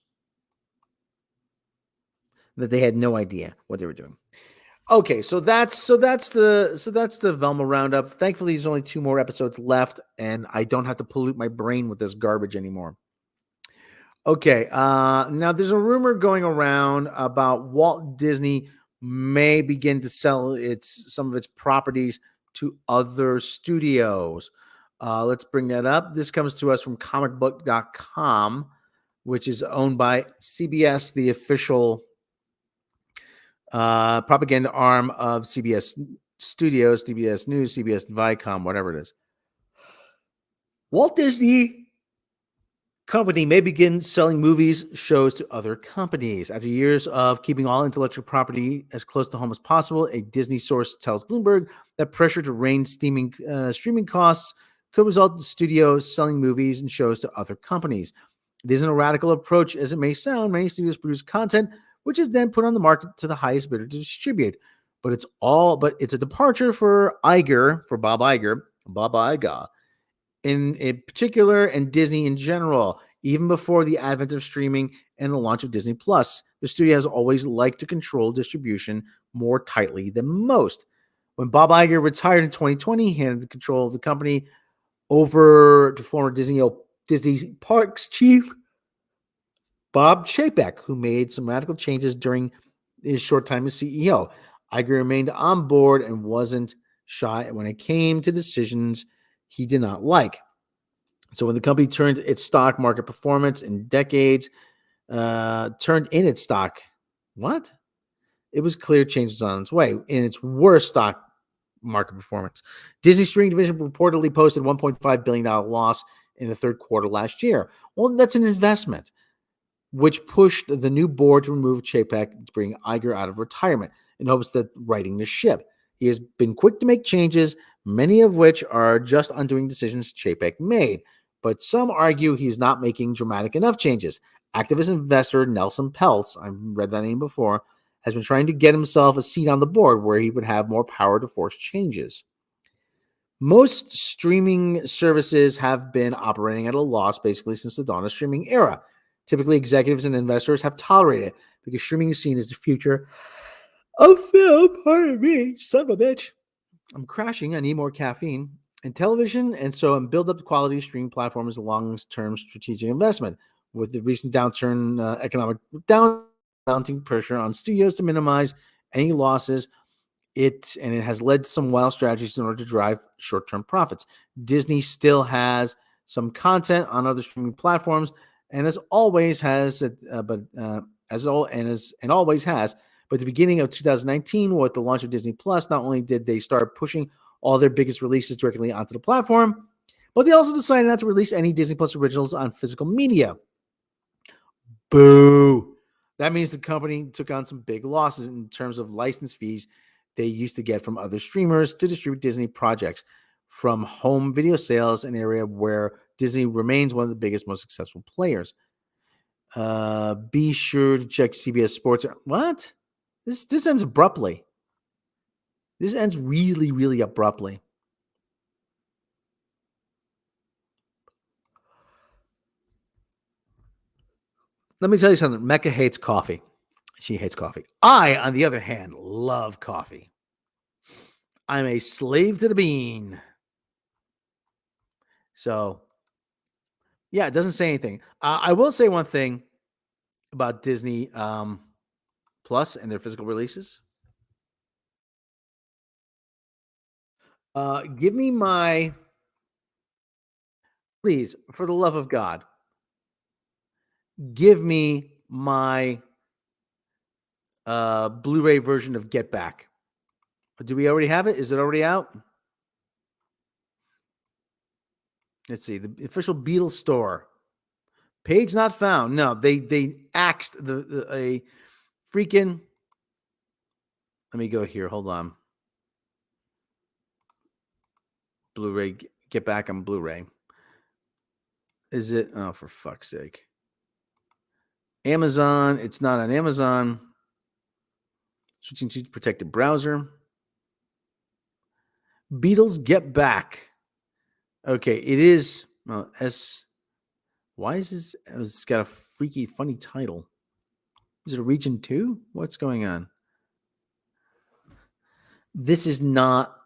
That they had no idea what they were doing. Okay, so that's the Velma roundup. Thankfully, there's only 2 more episodes left, and I don't have to pollute my brain with this garbage anymore. Okay, now there's a rumor going around about Walt Disney may begin to sell some of its properties to other studios. Let's bring that up. This comes to us from comicbook.com, which is owned by CBS, the official propaganda arm of CBS Studios, CBS News, CBS Viacom, whatever it is. Walt Disney Company may begin selling movies, shows to other companies. After years of keeping all intellectual property as close to home as possible, a Disney source tells Bloomberg that pressure to rein streaming costs could result in the studio selling movies and shows to other companies. It isn't a radical approach as it may sound. Many studios produce content which is then put on the market to the highest bidder to distribute. But it's a departure for Bob Iger, in particular, and Disney in general. Even before the advent of streaming and the launch of Disney Plus, the studio has always liked to control distribution more tightly than most. When Bob Iger retired in 2020, he handed control of the company over to former Disney Parks chief Bob Chapek, who made some radical changes during his short time as CEO. Iger remained on board and wasn't shy when it came to decisions he did not like. So when the company turned its stock market performance in decades, turned in its stock, what? It was clear change was on its way. In its worst stock market performance, Disney streaming division reportedly posted $1.5 billion loss in the third quarter last year. Well, that's an investment, which pushed the new board to remove Chapek to bring Iger out of retirement in hopes that righting the ship. He has been quick to make changes, many of which are just undoing decisions Chapek made. But some argue he's not making dramatic enough changes. Activist investor Nelson Peltz, I've read that name before, has been trying to get himself a seat on the board where he would have more power to force changes. Most streaming services have been operating at a loss basically since the dawn of the streaming era. Typically, executives and investors have tolerated it because streaming is seen as the future of film. Pardon me, son of a bitch. I'm crashing. I need more caffeine. And television, and so build up the quality of streaming platforms as a long-term strategic investment. With the recent economic down, mounting pressure on studios to minimize any losses, it has led to some wild strategies in order to drive short-term profits. Disney still has some content on other streaming platforms, and always has. But at the beginning of 2019, with the launch of Disney Plus, not only did they start pushing all their biggest releases directly onto the platform, but they also decided not to release any Disney Plus originals on physical media. Boo! That means the company took on some big losses in terms of license fees they used to get from other streamers to distribute Disney projects. From home video sales, an area where Disney remains one of the biggest, most successful players. Be sure to check CBS Sports. What? This ends abruptly. This ends really, really abruptly. Let me tell you something. Mecca hates coffee. She hates coffee. I, on the other hand, love coffee. I'm a slave to the bean. So, yeah, it doesn't say anything. I will say one thing about Disney Plus and their physical releases. Give me please, for the love of God, give me my Blu-ray version of Get Back. Do we already have it? Is it already out? Let's see. The official Beatles store. Page not found. No, they axed a freaking. Let me go here. Hold on. Blu-ray. Get back on Blu-ray. Is it? Oh, for fuck's sake. Amazon. It's not on Amazon. Switching to protected browser. Beatles Get Back. Okay, it is. S. Why is this? It's got a freaky, funny title. Is it a region 2? What's going on? This is not.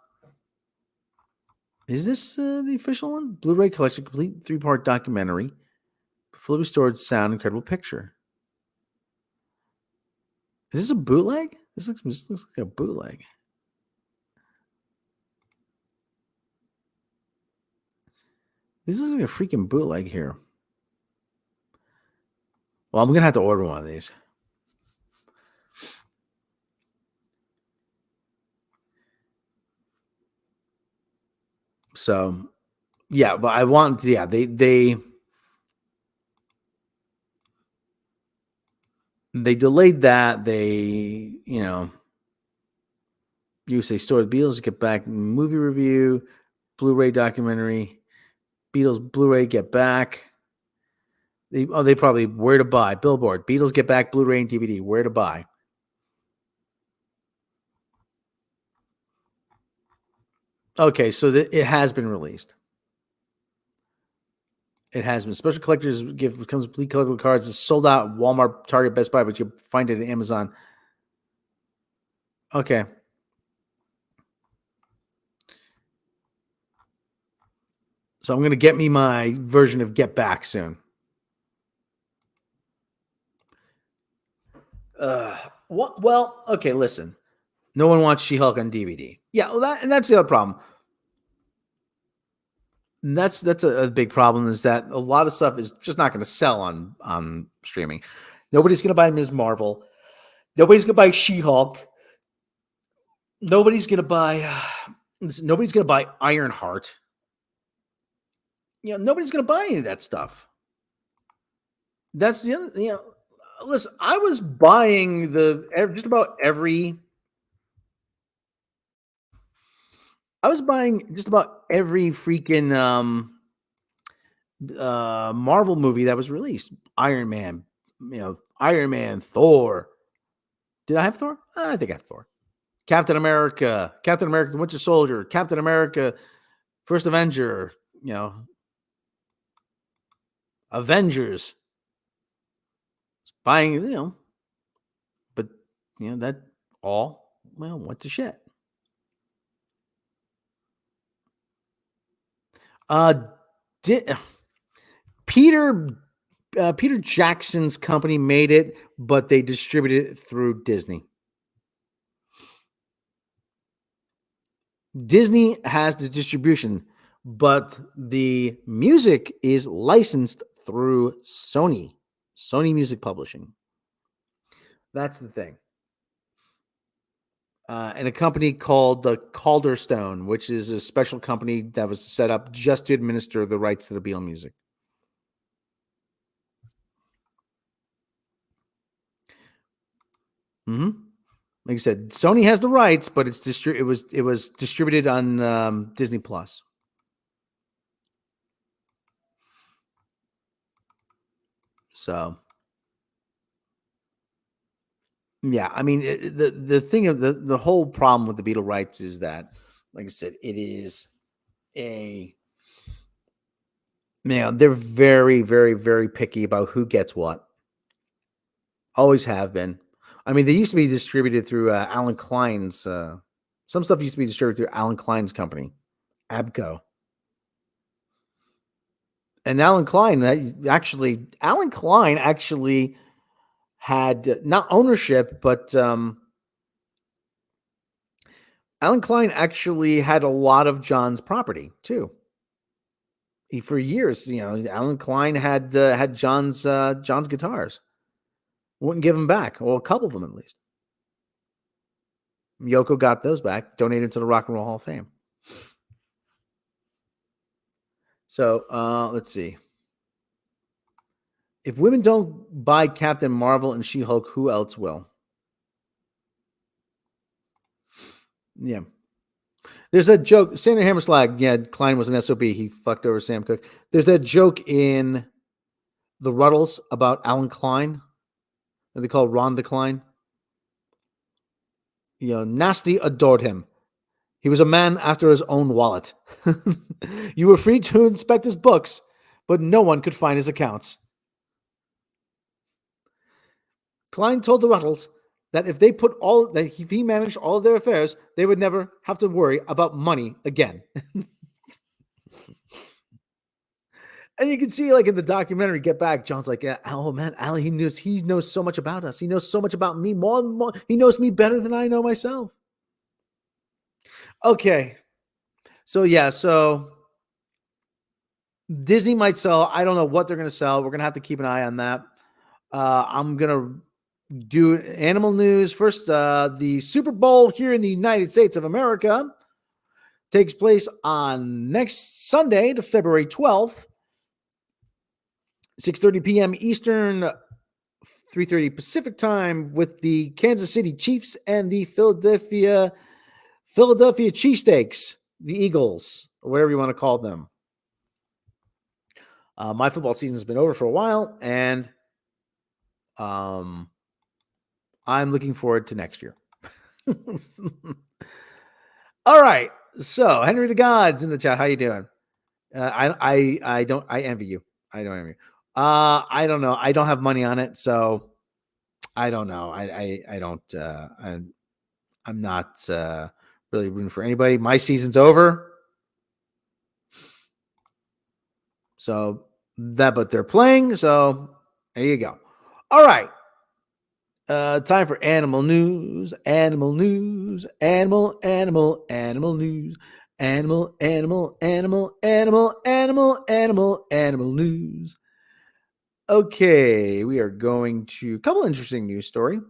Is this the official one? Blu-ray collection, complete 3-part documentary, fully restored sound, incredible picture. Is this a bootleg? This looks like a bootleg. This looks like a freaking bootleg here. Well, I'm gonna have to order one of these. So, yeah, but I want. Yeah, they delayed that. They, USA Store the Beatles Get Back movie review, Blu-ray documentary, Beatles Blu-ray Get Back. They probably where to buy. Billboard, Beatles Get Back Blu-ray and DVD. Where to buy. Okay, so it has been released. It has been. Special collectors gift comes with complete collectible cards. It's sold out at Walmart, Target, Best Buy, but you'll find it at Amazon. Okay. So I'm going to get me my version of Get Back soon. What? Well, okay, listen. No one wants She-Hulk on DVD. Yeah, well, that's the other problem. And that's a big problem is that a lot of stuff is just not going to sell on streaming. Nobody's going to buy Ms. Marvel. Nobody's going to buy She-Hulk. Nobody's going to buy Ironheart. Nobody's going to buy any of that stuff. That's the other, listen, I was buying just about every freaking Marvel movie that was released. Iron Man, Thor. Did I have Thor? I think I have Thor. Captain America, the Winter Soldier, Captain America, First Avenger, Avengers. Buying, but that all went to shit. Peter Jackson's company made it, but they distributed it through Disney. Disney has the distribution, but the music is licensed through Sony Music Publishing. That's the thing. And a company called the Calderstone, which is a special company that was set up just to administer the rights to the Beatle music. Like I said, Sony has the rights, but it was distributed on Disney Plus. So, yeah, I mean, the thing of the whole problem with the Beatle rights is that, like I said, it is they're very, very, very picky about who gets what. Always have been. I mean, they used to be distributed through Alan Klein's. Some stuff used to be distributed through Alan Klein's company, Abco. And Alan Klein actually had not ownership, but Alan Klein actually had a lot of John's property too. For years, Alan Klein had John's guitars. Wouldn't give them back, well, a couple of them at least. Yoko got those back, donated to the Rock and Roll Hall of Fame. So let's see. If women don't buy Captain Marvel and She-Hulk, who else will? Yeah. There's that joke. Sandra Hammerslag, yeah, Klein was an SOB. He fucked over Sam Cooke. There's that joke in The Ruddles about Alan Klein that they call Ron Klein. Nasty adored him. He was a man after his own wallet. You were free to inspect his books, but no one could find his accounts. Klein told the Ruddles that if he managed all of their affairs, they would never have to worry about money again. And you can see, like in the documentary, Get Back, John's like, oh man, Allie, he knows so much about us. He knows so much about me. More. He knows me better than I know myself. Okay. So Disney might sell. I don't know what they're going to sell. We're going to have to keep an eye on that. I'm going to do animal news. First, the Super Bowl here in the United States of America takes place on next Sunday, to February 12th. 6:30 p.m. Eastern, 3:30 Pacific time, with the Kansas City Chiefs and the Philadelphia Cheesesteaks, the Eagles, or whatever you want to call them. My football season has been over for a while, and I'm looking forward to next year. All right. So Henry the God's in the chat. How you doing? I envy you. I don't envy you. I don't know. I don't have money on it, so I don't know. I'm not really rooting for anybody. My season's over. But they're playing, so there you go. All right. Time for animal news. Animal news. Animal news. Animal news. Okay, we are going to a couple interesting news story.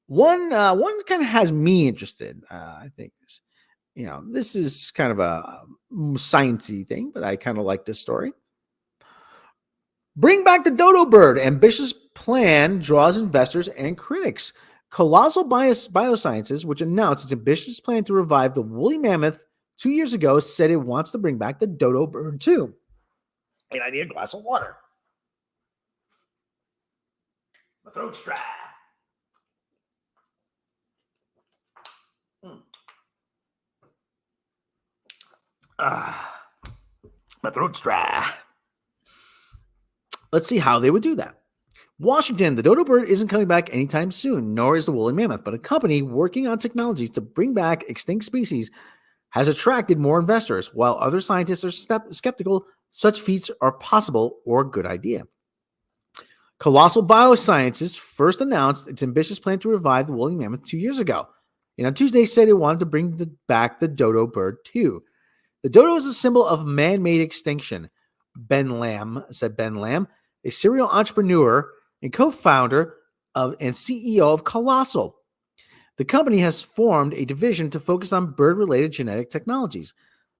One kind of has me interested. I think this is kind of a sciencey thing, but I kind of like this story. Bring back the dodo bird. Ambitious plan draws investors and critics. Colossal Biosciences, which announced its ambitious plan to revive the woolly mammoth 2 years ago, said it wants to bring back the dodo bird too. And I need a glass of water. My throat's dry. My throat's dry. Let's see how they would do that. Washington, the dodo bird isn't coming back anytime soon, nor is the woolly mammoth, but a company working on technologies to bring back extinct species has attracted more investors, while other scientists are skeptical such feats are possible or a good idea. Colossal Biosciences first announced its ambitious plan to revive the woolly mammoth 2 years ago, and on Tuesday said it wanted to bring back the dodo bird too. The dodo is a symbol of man-made extinction, said Ben Lamb, a serial entrepreneur and co-founder and CEO of Colossal. The company has formed a division to focus on bird-related genetic technologies.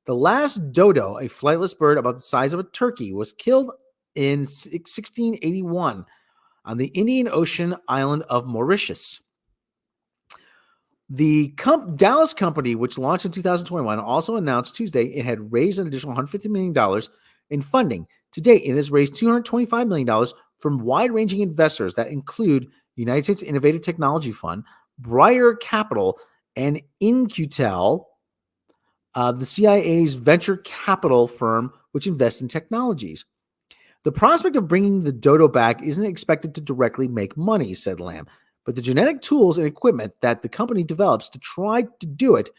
The last dodo, a flightless bird about the size of a turkey, was killed in 1681 on the Indian Ocean island of Mauritius. The Dallas company, which launched in 2021, also announced Tuesday it had raised an additional $150 million in funding. To date, it has raised $225 million from wide-ranging investors that include United States Innovative Technology Fund, Briar Capital, and Incutel, the CIA's venture capital firm, which invests in technologies. The prospect of bringing the dodo back isn't expected to directly make money, said Lamb, but the genetic tools and equipment that the company develops to try to do it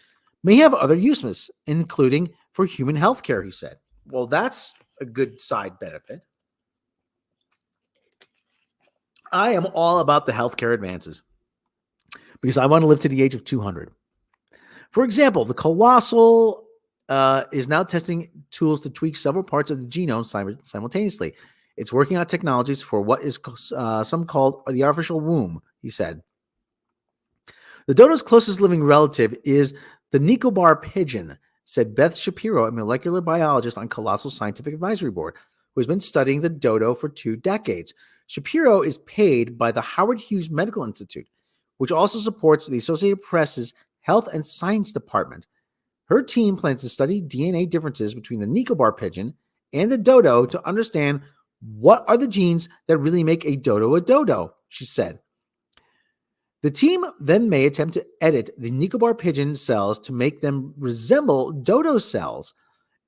may have other uses, including for human healthcare, he said. Well, that's a good side benefit. I am all about the healthcare advances because I want to live to the age of 200. For example, the Colossal is now testing tools to tweak several parts of the genome simultaneously. It's working on technologies for what is some called the artificial womb, he said. The dodo's closest living relative is the Nicobar pigeon, said Beth Shapiro, a molecular biologist on Colossal's Scientific Advisory Board, who has been studying the dodo for 2 decades. Shapiro is paid by the Howard Hughes Medical Institute, which also supports the Associated Press's Health and Science Department. Her team plans to study DNA differences between the Nicobar pigeon and the dodo to understand what are the genes that really make a dodo, she said. The team then may attempt to edit the Nicobar pigeon cells to make them resemble dodo cells.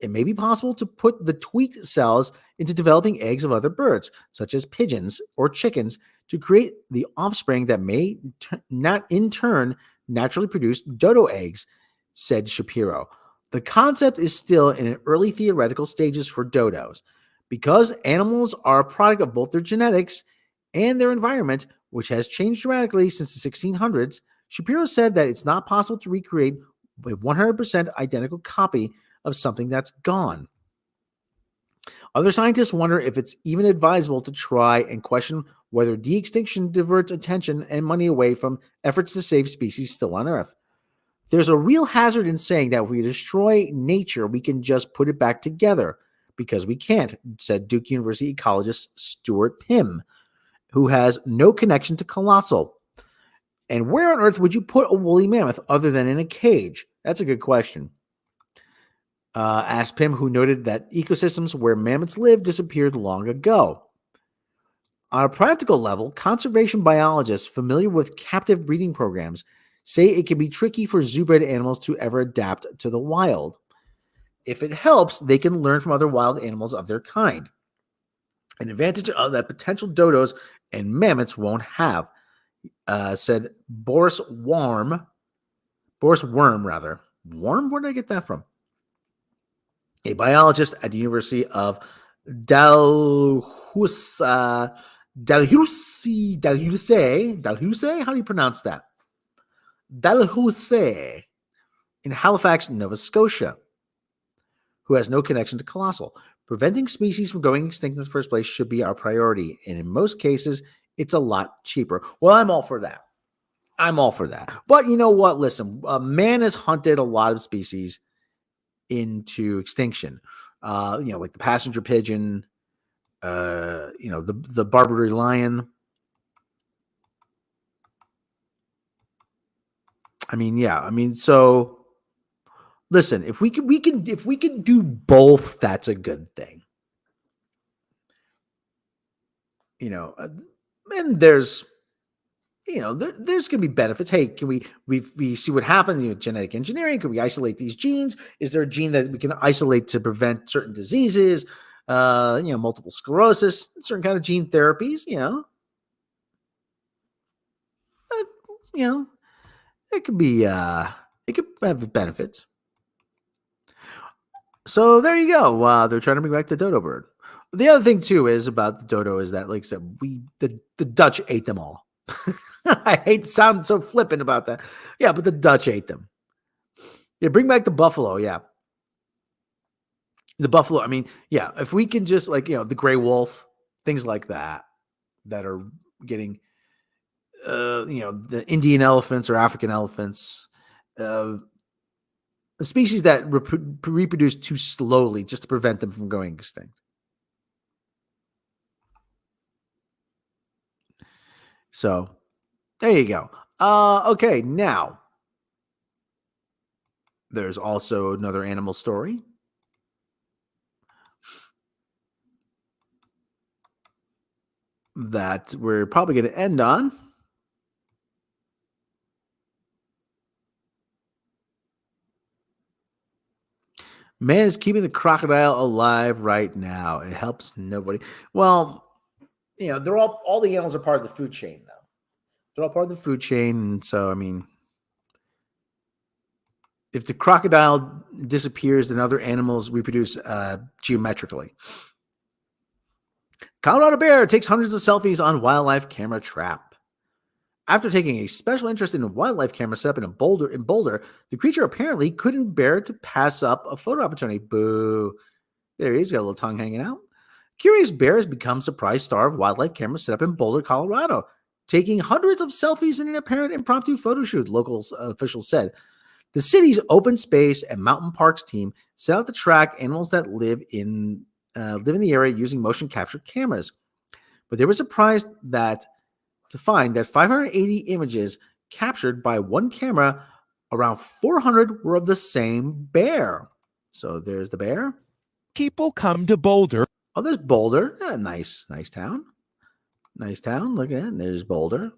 It may be possible to put the tweaked cells into developing eggs of other birds, such as pigeons or chickens, to create the offspring that may not in turn naturally produce dodo eggs, said Shapiro. The concept is still in early theoretical stages for dodos. Because animals are a product of both their genetics and their environment, which has changed dramatically since the 1600s, Shapiro said that it's not possible to recreate a 100% identical copy of something that's gone. Other scientists wonder if it's even advisable to try and question whether de-extinction diverts attention and money away from efforts to save species still on Earth. There's a real hazard in saying that if we destroy nature, we can just put it back together, because we can't, said Duke University ecologist Stuart Pym, who has no connection to Colossal. And where on earth would you put a woolly mammoth other than in a cage? That's a good question. Asked Pym, who noted that ecosystems where mammoths live disappeared long ago. On a practical level, conservation biologists familiar with captive breeding programs say it can be tricky for zoo-bred animals to ever adapt to the wild. If it helps, they can learn from other wild animals of their kind. An advantage that potential dodos and mammoths won't have, said Boris Worm. Worm? Where did I get that from? A biologist at the University of Dalhousie. How do you pronounce that? Dalhousie in Halifax, Nova Scotia, who has no connection to Colossal. Preventing species from going extinct in the first place should be our priority, and in most cases, it's a lot cheaper. Well, I'm all for that. But you know what? Listen, man has hunted a lot of species into extinction. Like the passenger pigeon, the Barbary lion. So listen, if we can do both, that's a good thing. And there's there's going to be benefits. Hey, can we see what happens? Genetic engineering. Can we isolate these genes? Is there a gene that we can isolate to prevent certain diseases? Multiple sclerosis, certain kind of gene therapies. It could be. It could have benefits. So there you go. They're trying to bring back the dodo bird. The other thing too is about the dodo is that, like I said, the Dutch ate them all. I hate to sound so flippant about that. Yeah, but the Dutch ate them. Yeah, bring back the buffalo. Yeah. The buffalo. If we can just the gray wolf, things like that are getting, the Indian elephants or African elephants, the species that reproduce too slowly just to prevent them from going extinct. So there you go. Okay, now there's also another animal story. That we're probably going to end on. Man is keeping the crocodile alive right now. It helps nobody. Well, they're all the animals are part of the food chain, though. They're all part of the food chain. And so, if the crocodile disappears, then other animals reproduce geometrically. Colorado bear takes hundreds of selfies on wildlife camera trap. After taking a special interest in a wildlife camera setup in Boulder, the creature apparently couldn't bear to pass up a photo opportunity. Boo. There he is, got a little tongue hanging out. Curious bear has become surprise star of wildlife camera setup in Boulder, Colorado, taking hundreds of selfies in an apparent impromptu photo shoot, local officials said. The city's open space and mountain parks team set out to track animals that live in the area using motion capture cameras. But they were surprised to find that 580 images captured by one camera, around 400 were of the same bear. So there's the bear. People come to Boulder. Oh, there's Boulder. Nice town. Nice town. Look at it. There's Boulder.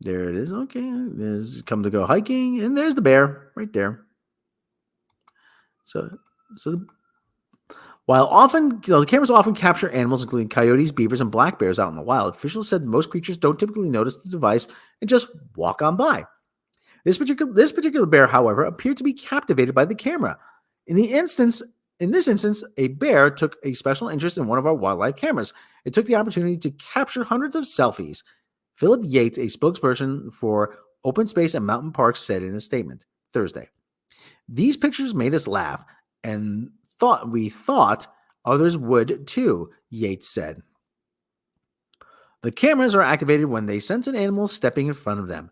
There it is. Okay. There's come to go hiking. And there's the bear right there. While the cameras often capture animals, including coyotes, beavers, and black bears out in the wild, officials said most creatures don't typically notice the device and just walk on by. This particular bear, however, appeared to be captivated by the camera. In this instance, a bear took a special interest in one of our wildlife cameras. It took the opportunity to capture hundreds of selfies. Philip Yates, a spokesperson for Open Space and Mountain Parks, said in a statement Thursday, "These pictures made us laugh, and we thought others would too," Yates said. The cameras are activated when they sense an animal stepping in front of them,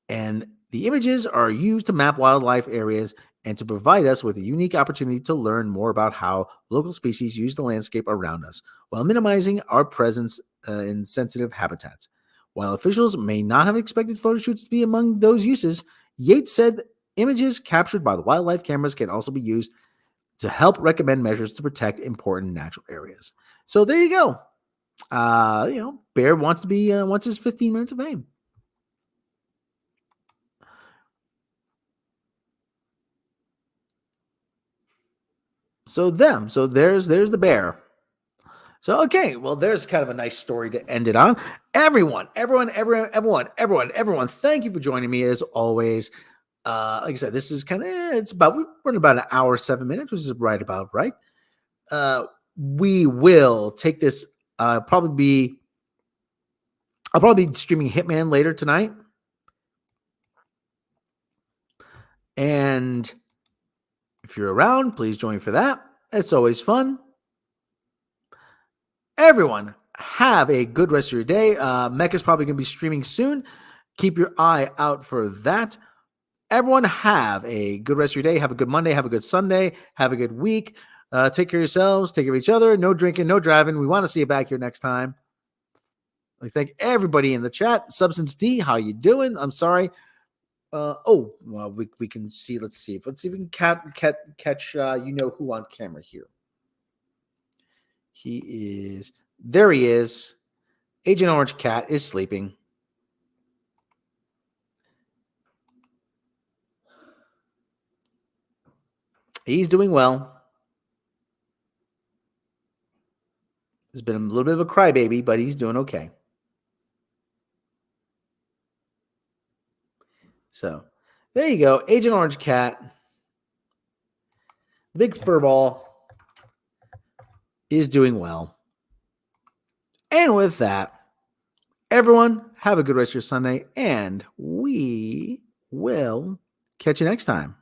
and the images are used to map wildlife areas and to provide us with a unique opportunity to learn more about how local species use the landscape around us, while minimizing our presence in sensitive habitats. While officials may not have expected photo shoots to be among those uses, Yates said images captured by the wildlife cameras can also be used to help recommend measures to protect important natural areas. So there you go. Bear wants his 15 minutes of fame. So there's the bear. So okay, well, there's kind of a nice story to end it on. Everyone, thank you for joining me as always. Like I said, this is kind of we're in about an hour 7 minutes, which is right about right. We will take this. I'll probably be streaming Hitman later tonight, and if you're around, please join for that. It's always fun. Everyone, have a good rest of your day. Mech is probably going to be streaming soon. Keep your eye out for that. Everyone, have a good rest of your day. Have a good Monday. Have a good Sunday. Have a good week. Take care of yourselves. Take care of each other. No drinking, no driving. We want to see you back here next time. I thank everybody in the chat. Substance D, how you doing? I'm sorry. Well, we can see. Let's see if we can catch you know who on camera here. There he is. Agent Orange Cat is sleeping. He's doing well. He's been a little bit of a crybaby, but he's doing okay. So there you go. Agent Orange Cat. The big furball is doing well. And with that, everyone, have a good rest of your Sunday, and we will catch you next time.